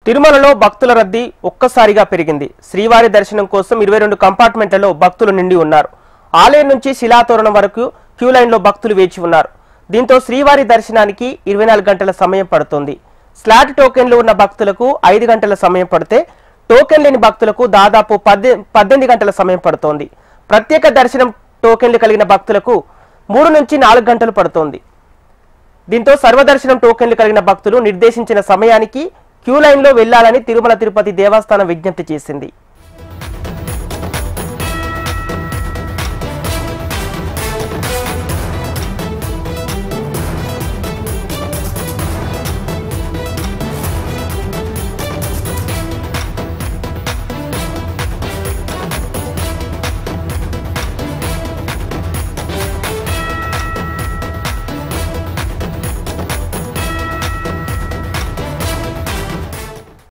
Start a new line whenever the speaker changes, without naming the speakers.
తిరుమలలో భక్తుల రద్దీ ఒక్కసారిగా పెరిగింది. శ్రీవారి దర్శనం కోసం 22 కంపార్ట్మెంట్లలో భక్తులు నిండి ఉన్నారు. ఆలయం నుంచి శిలాతోరణం వరకు క్యూ లైన్లో భక్తులు వేచి ఉన్నారు. దీంతో శ్రీవారి దర్శనానికి 24 గంటల సమయం పడుతుంది. స్లాట్ టోకెన్లు ఉన్న భక్తులకు 5 గంటల సమయం పడితే టోకెన్ లేని భక్తులకు దాదాపు 18 గంటల సమయం పడుతోంది. ప్రత్యేక దర్శనం టోకెన్లు కలిగిన భక్తులకు 3 నుంచి 4 గంటలు పడుతోంది. దీంతో సర్వదర్శనం టోకెన్లు కలిగిన భక్తులు నిర్దేశించిన సమయానికి క్యూ లైన్లో వెళ్లాలని తిరుమల తిరుపతి దేవస్థానం విజ్ఞప్తి చేసింది.